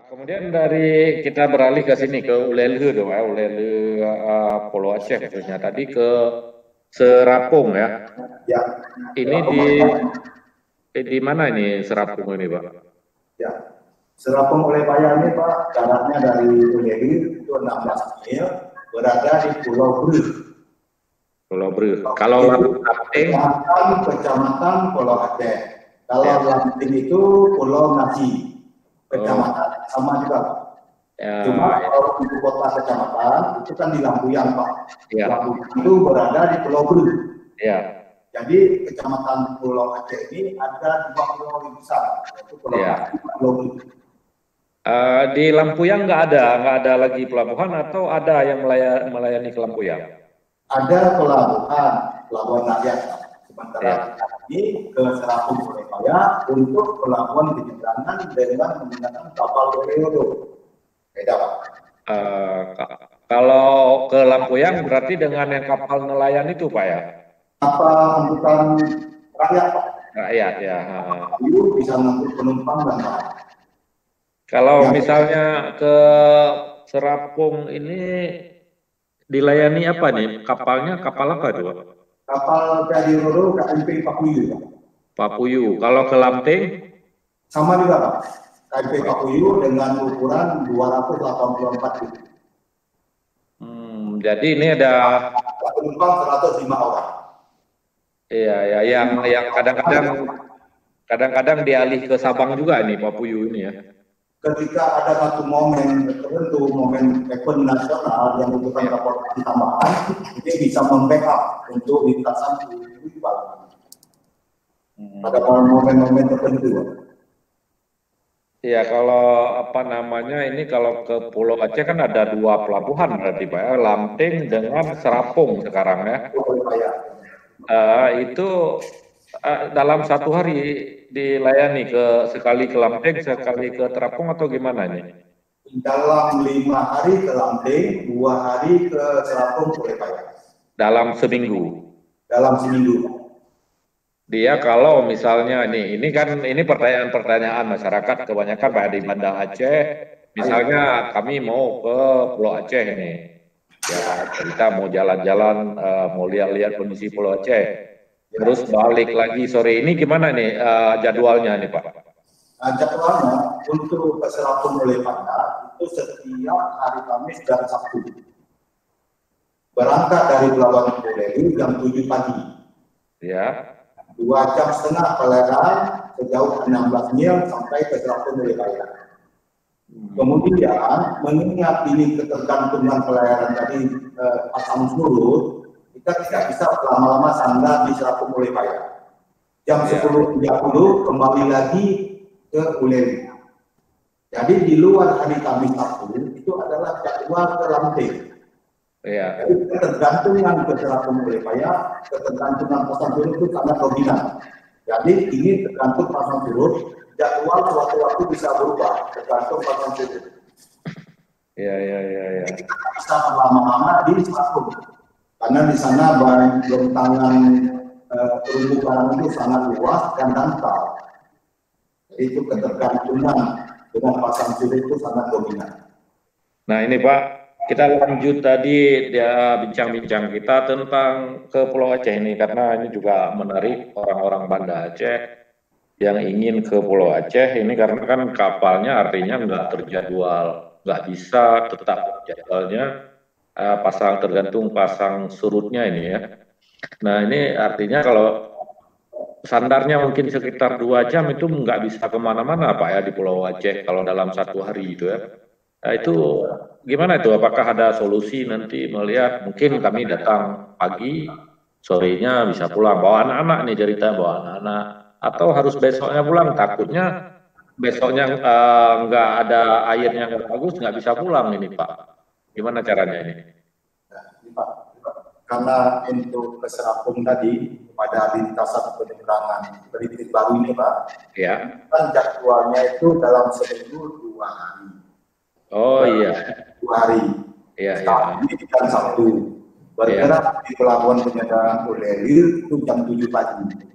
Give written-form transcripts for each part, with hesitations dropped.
Kemudian dari kita beralih ke sini ke Ulele dong ya, Ulele Pulau Aceh khususnya tadi ke Serapung ya. Ya. Ini di mana ini Serapung ini, Pak? Ya. Serapung Ulepaya ini Pak, jaraknya dari Ulele itu 16 mil, berada di Pulau Bru. Pulau Bru. Kalau Lanting, kecamatan Pulau Aceh. Kalau Lanting itu Pulau Nasi. Kecamatan sama juga. Cuma kalau ibu kota kecamatan itu kan di Lampuyang Pak. Lampuyang itu berada di Pulau Bru. Jadi kecamatan Pulau Aceh ini ada 2 pulau yang besar, yaitu Pulau Nasi dan Pulau Bru. Di Lampuyang nggak ada lagi pelabuhan atau ada yang melayani ke Lampuyang? Ada pelabuhan rakyat. Sementara ini ke Serapung Ulepaya untuk pelabuhan penyeberangan dengan menggunakan kapal Berleodo. Beda Pak. Kalau ke Lampuyang berarti dengan yang kapal nelayan itu Pak ya? Kapal angkutan rakyat Pak. Rakyat ya. Itu bisa mengangkut penumpang dan barang. Kalau misalnya ke Serapung ini dilayani apa nih? Kapalnya kapal apa itu Pak? Kapal dari Roro KMP Papuyu Pak. Papuyu. Kalau ke Lanting? Sama juga Pak. KMP Papuyu dengan ukuran 284 feet. Jadi ini ada penumpang 105 orang. Iya, ya, yang kadang-kadang dialih ke Sabang juga ini Papuyu ini ya. Ketika ada satu momen tertentu, momen event nasional yang membutuhkan transportasi tambahan, ini bisa membackup untuk lintasan individual. Pada momen-momen tertentu. Iya, kalau apa namanya ini kalau ke Pulau Aceh kan ada 2 pelabuhan berarti Pak ya, Lanting dengan Serapung sekarang ya. Itu dalam 1 hari dilayani sekali ke Lanting, sekali ke Serapung atau gimana nih? Dalam 5 hari ke Lanting, 2 hari ke Serapung Ulepaya. Dalam seminggu. Dalam seminggu. Dia kalau misalnya ini pertanyaan masyarakat kebanyakan Pak di Banda Aceh, misalnya kami mau ke Pulau Aceh ini, ya kita mau jalan-jalan, mau lihat-lihat kondisi Pulau Aceh, terus balik lagi sore ini gimana nih jadwalnya nih Pak? Jadwalnya untuk ke Serapung Ulepaya itu setiap hari Kamis dan Sabtu. Berangkat dari Pelabuhan Ulele jam 7 pagi. Ya. 2,5 jam pelayaran sejauh 16 mil sampai ke Serapung Ulepaya. Kemudian mengingat ini ketergantungan pelayaran dari pasang surut, kita tidak bisa lama-lama sanggah di Serapung Ulepaya. Jam 10.30 kembali lagi ke Ulele. Jadi di luar hari Kamis Sabtu itu adalah jadwal ke Lanting. Iya. Jadi ketergantungan ke Serapung Ulepaya, ketergantungan pasang surut itu sangat dominan. Jadi ini tergantung pasang surut, jadwal suatu-waktu bisa berubah tergantung pasang surut. Iya. Kita bisa lama-lama di Serapung, karena di sana bentangan terumbu karang itu sangat luas dan dangkal. Itu ketergantungan dengan pasang surut itu sangat dominan. Nah ini Pak, kita lanjut tadi bincang-bincang kita tentang ke Pulau Aceh ini karena ini juga menarik orang-orang Banda Aceh yang ingin ke Pulau Aceh ini karena kan kapalnya artinya nggak terjadwal, nggak bisa tetap jadwalnya tergantung pasang surutnya ini ya. Nah ini artinya kalau sandarnya mungkin sekitar 2 jam itu nggak bisa kemana-mana Pak ya di Pulau Aceh kalau dalam 1 hari itu ya. Nah itu gimana itu? Apakah ada solusi nanti melihat mungkin kami datang pagi, sorenya bisa pulang bawa anak-anak nih cerita bawa anak-anak atau harus besoknya pulang takutnya besoknya nggak ada airnya nggak bagus nggak bisa pulang ini Pak. Gimana caranya ini? Karena untuk ke Serapung tadi pada lintasan penyeberangan Belitung baru ini Pak, ya, kan jadwalnya itu dalam seminggu 2 hari. Oh iya. 2 hari. Iya. Ini kan Sabtu. Bergerak di pelabuhan penyeberangan Ulele itu jam 7 pagi.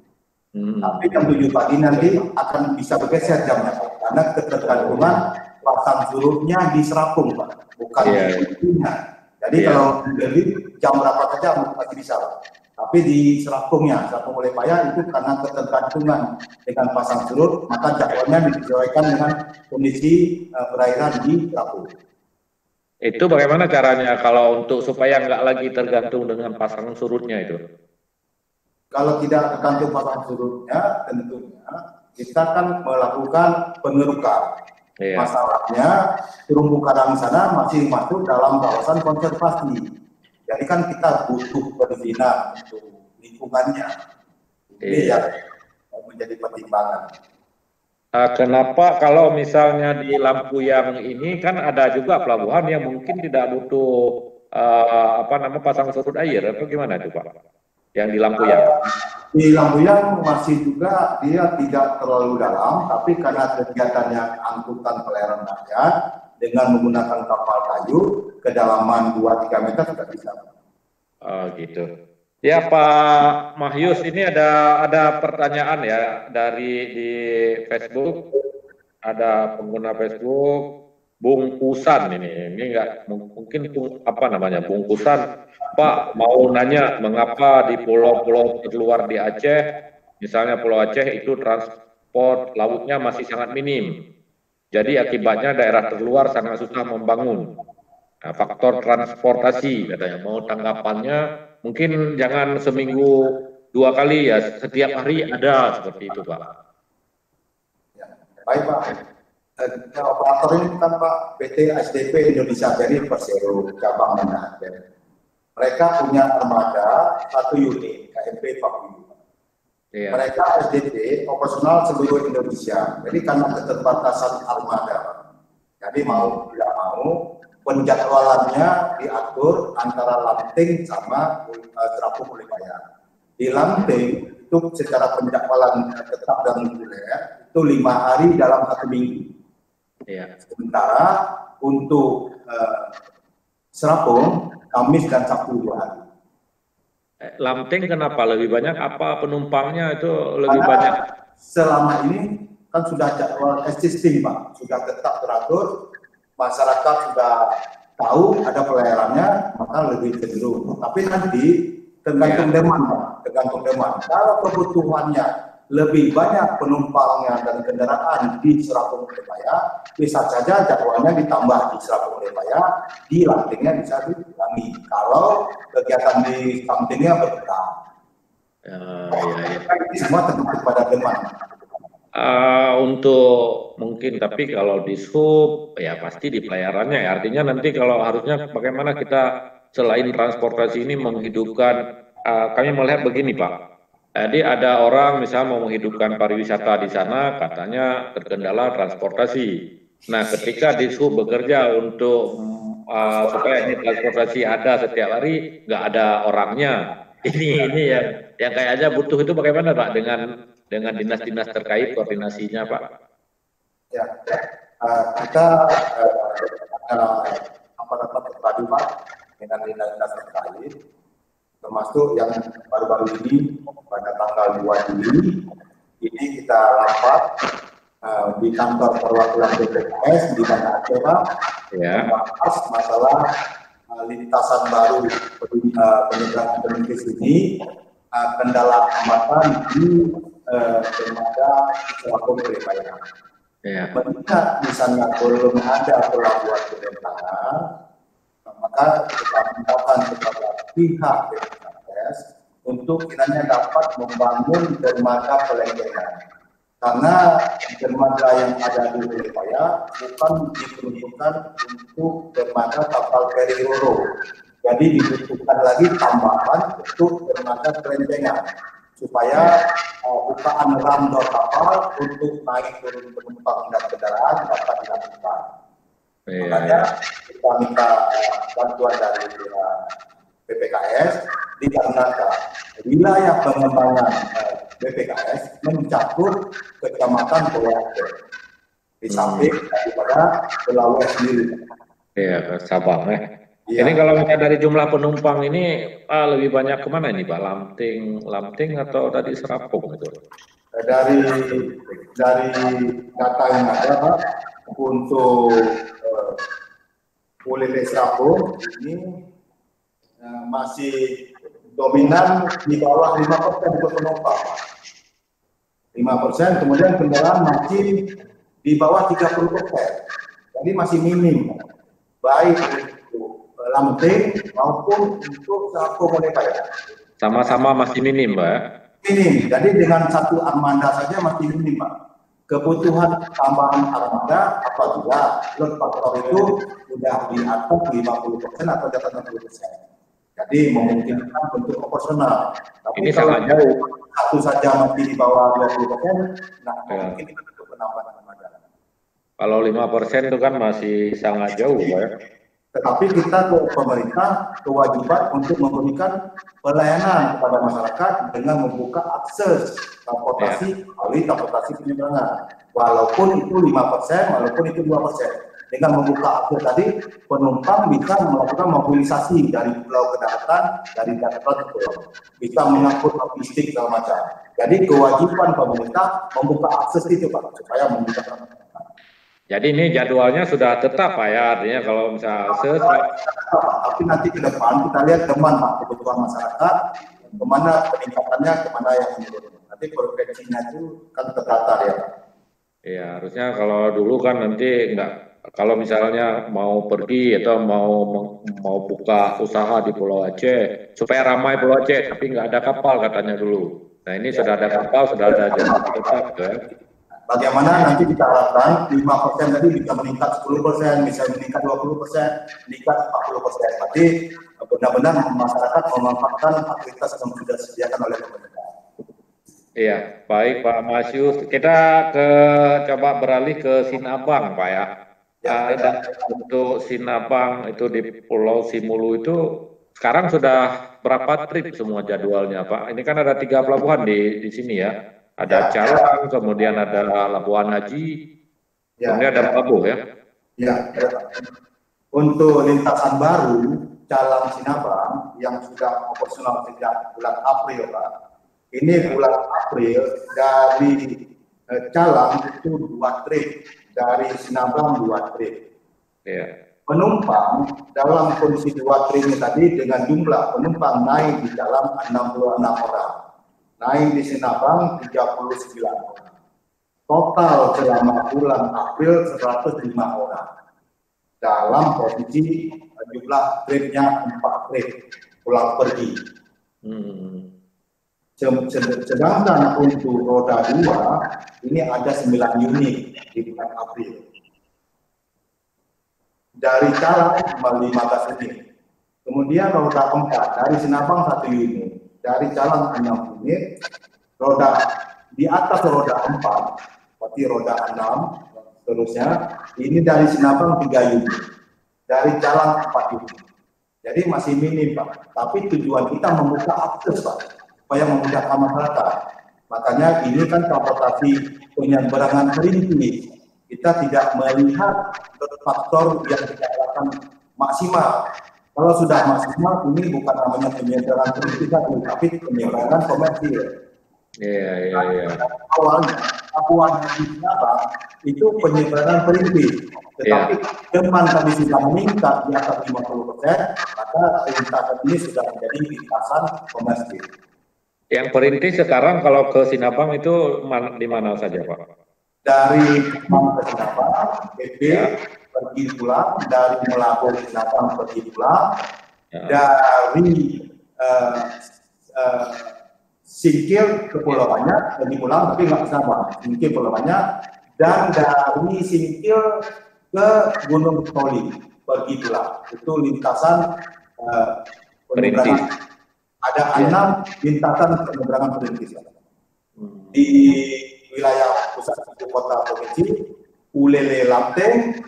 Tapi jam 7 pagi nanti akan bisa bergeser jamnya, karena ketergantungan pasang surutnya di Serapung, Pak, bukan di Itunya. Jadi kalau beli jam berapa saja masih bisa, Pak. Tapi di Serapungnya, Serapung Olehpaya itu karena ketergantungan dengan pasang surut, maka jadwalnya disesuaikan dengan kondisi perairan di Serapung. Itu bagaimana caranya kalau untuk supaya nggak lagi tergantung dengan pasang surutnya itu? Kalau tidak tergantung pasang surutnya, tentunya kita akan melakukan pengerukan. Masalahnya terumbu karang sana masih masuk dalam kawasan konservasi. Jadi kan kita butuh perizinan untuk lingkungannya. Ini yang menjadi pertimbangan. Kenapa kalau misalnya di Lampuyang ini kan ada juga pelabuhan yang mungkin tidak butuh pasang surut air atau gimana itu Pak? Yang di Lampuyang? Di Lampuyang masih juga dia tidak terlalu dalam, tapi karena kegiatannya angkutan pelayaran rakyat dengan menggunakan kapal kayu, kedalaman 2-3 meter sudah bisa. Oh gitu. Ya Pak Mahyus, ini ada pertanyaan ya di Facebook, ada pengguna Facebook bungkusan ini enggak mungkin apa namanya bungkusan. Pak mau nanya mengapa di pulau-pulau terluar di Aceh, misalnya Pulau Aceh itu transport lautnya masih sangat minim. Jadi akibatnya daerah terluar sangat susah membangun. Nah, faktor transportasi katanya. Mau tanggapannya mungkin jangan seminggu 2 kali ya, setiap hari ada seperti itu Pak. Ya, baik Pak. Operator ini kan Pak PT SDP Indonesia jadi Persero cabang Banda Aceh. Mereka punya armada 1 unit KMP Papua. Mereka SDP operasional seluruh Indonesia. Jadi karena keterbatasan armada, jadi mau tidak mau penjadwalannya diatur antara Lanting sama Serapung Olehpaya. Di Lanting itu secara penjadwalan tetap dan reguler itu 5 hari dalam 1 minggu. Sementara untuk Serapung Kamis dan Sabtu 2 hari. Lanting kenapa lebih banyak? Apa penumpangnya itu lebih banyak? Selama ini kan sudah jadwal existing Pak, sudah tetap teratur, masyarakat sudah tahu ada pelayarannya, maka lebih cenderung. Tapi nanti tergantung demand Pak, tergantung demand. Kalau kebutuhannya lebih banyak penumpangnya dan kendaraan di Serapung Olehpaya, bisa saja jadwalnya ditambah di Serapung Olehpaya, di Lantingnya bisa dikurangi. Kalau kegiatan di Lantingnya berkurang. Ini semua tergantung pada demand. Untuk mungkin tapi kalau di sub ya pasti di pelayarannya ya. Artinya nanti kalau harusnya bagaimana kita selain transportasi ini menghidupkan, kami melihat begini Pak. Jadi ada orang misalnya mau menghidupkan pariwisata di sana, katanya terkendala transportasi. Nah, ketika Dishub bekerja untuk supaya ini transportasi ada setiap hari, nggak ada orangnya. Ini yang kayaknya butuh itu bagaimana Pak dengan dinas-dinas terkait koordinasinya Pak? Ya, kita rapat terpadu Pak dengan dinas-dinas terkait, termasuk yang baru-baru ini pada tanggal 2 Juli ini kita rapat di kantor perwakilan BPKS di Banda Aceh Pak, membahas masalah lintasan baru penyeberangan perintis ini, kendala hambatan di dermaga Serapung Olehpaya. Mengingat misalnya belum ada pelabuhan penyeberangan, maka kita mintakan kepada pihak BPKS untuk kiranya dapat membangun dermaga pelendengan. Karena dermaga yang ada di Olehpaya bukan diperuntukkan untuk dermaga kapal feri Roro. Jadi dibutuhkan lagi tambahan untuk dermaga pelendengan supaya bukaan randor kapal untuk naik turun penumpang dan kendaraan dapat dilakukan. Makanya kita minta bantuan dari BPKS dikarenakan wilayah pengembangan BPKS mencakup kecamatan Pulau Aceh di samping daripada Pulau sendiri. Iya, Sabang Ini kalau misalnya dari jumlah penumpang ini lebih banyak kemana ini Pak? Lanting atau tadi Serapung itu? Dari data yang ada Pak, untuk Ulele Serapung ini masih dominan di bawah 5% untuk penumpang. 5%, kemudian kendaraan masih di bawah 30%. Jadi masih minim, baik untuk Lampung maupun untuk Serapung Mulepaya. Sama-sama masih minim, Mbak. Minim, jadi dengan satu armada saja masih minim, Pak. Kebutuhan tambahan armada apabila load factor itu sudah di atas 50% atau di atas 60%. Jadi memungkinkan untuk operasional. Tapi ini kalau sangat jauh. satu saja masih di bawah 20%, nah mungkin untuk penambahan armada. Kalau 5% itu kan masih sangat jauh, Pak. Tetapi kita ke pemerintah kewajiban untuk memberikan pelayanan kepada masyarakat dengan membuka akses transportasi melalui transportasi penyeberangan. Walaupun itu 5%, walaupun itu 2%. Dengan membuka akses tadi, penumpang bisa melakukan mobilisasi dari pulau ke daratan, dari daratan ke pulau. Bisa mengangkut logistik segala macam. Jadi kewajiban pemerintah membuka akses itu, Pak, supaya memudahkan. Jadi ini jadwalnya sudah tetap, Pak, ya, artinya kalau misalnya tapi nanti ke depan kita lihat teman, Pak, kebutuhan masyarakat, kemana peningkatannya, kemana yang menurun. Nanti frekuensinya itu kan terdaftar ya, Pak. Iya, harusnya kalau dulu kan nanti enggak, kalau misalnya mau pergi atau mau buka usaha di Pulau Aceh supaya ramai Pulau Aceh, tapi nggak ada kapal katanya dulu. Nah ini sudah ada kapal, sudah ada jadwal tetap, kan? Bagaimana nanti kita harapkan 5% tadi bisa meningkat 10%, bisa meningkat 20%, meningkat 40%. Berarti benar-benar masyarakat memanfaatkan aktivitas yang sudah disediakan oleh pemerintah. Iya, baik Pak Masius. Kita coba beralih ke Sinabang, Pak, ya. Dan untuk Sinabang itu di Pulau Simulu itu sekarang sudah berapa trip semua jadwalnya, Pak? Ini kan ada 3 pelabuhan di sini ya. Ada Calang, kemudian ada Labuan Haji, kemudian ada Pelabuh ya. Ya. Untuk lintasan baru Calang Sinabang yang sudah operasional sejak bulan April, Pak. Ini bulan April dari Calang itu 2 trip, dari Sinabang 2 trip. Ya. Penumpang dalam kondisi 2 trip ini tadi dengan jumlah penumpang naik di Calang 66 orang. Naik di Sinabang 39 orang. Total selama bulan April 105 orang. Dalam posisi jumlah tripnya 4 trip pulang pergi. Sedangkan untuk roda 2 ini ada 9 unit di bulan April. Dari Calang 15 unit. Kemudian roda 4 dari Sinabang 1 unit. Dari Calang 6 unit, roda di atas roda 4, berarti roda 6, seterusnya, ini dari Sinabang 3 unit, dari Calang 4 unit. Jadi masih minim, Pak. Tapi tujuan kita membuka akses, Pak, supaya memudahkan masyarakat. Makanya ini kan transportasi penyeberangan perintis. Kita tidak melihat faktor yang dikatakan maksimal. Kalau sudah maksimal, ini bukan namanya penyeberangan perintis lagi, tapi penyeberangan komersil. Iya. Awalnya, Labuan Haji Sinabang itu penyeberangan perintis. Tetapi teman kami sudah meningkat di atas 50%, maka lintasan ini sudah menjadi lintasan komersil. Yang perintis sekarang kalau ke Sinabang itu di mana saja, Pak? Dari Sinabang ke Sinabang, BP, pergi pulang, dari Melabuh Sinabang pergi pulang, dari Singkil ke Pulau Banyak pergi pulang, tapi nggak Sinabang, Singkil Pulau Banyak, dan dari Singkil ke Gunung Toli pergi pulang. Itu lintasan perintis. Ada 6 lintasan penyeberangan perintis. Di wilayah pusat ibu kota provinsi, Ulele Lampung,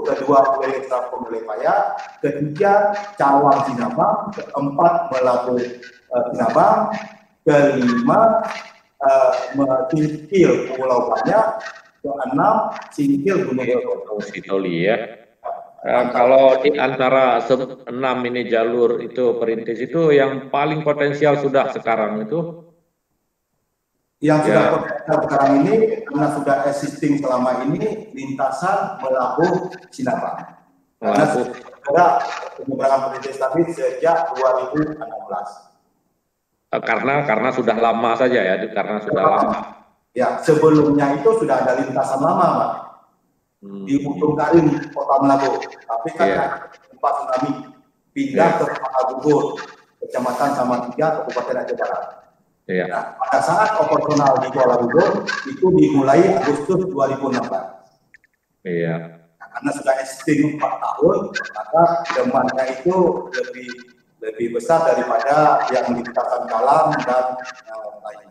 kedua Ulele Serapung Mulepaya, ketiga Calang Sinabang, keempat Melabuh Sinabang, kelima Singkil Pulau Banyak, keenam Singkil Gunung Toli ya. Kalau di antara 6 ini jalur itu perintis itu yang paling potensial sudah sekarang itu? Yang sudah potensial sekarang ini karena sudah existing selama ini lintasan Melabuh Sinabang. Karena bergerak penyeberangan penelitian stabil sejak 2016. Karena sudah lama saja ya, karena sudah lama. Ya, sebelumnya itu sudah ada lintasan lama, Pak. Di Ujung Karim, Kota Manado. Tapi karena gempa tsunami pindah ke Kota Bogor, Kecamatan Salatiga, Kabupaten Aceh Barat. Nah, pada saat operasional di Kuala Lumpur itu dimulai Agustus 2016. Karena sudah estimasi 4 tahun, maka demandnya itu lebih besar daripada yang di lintasan Kalam dan lainnya.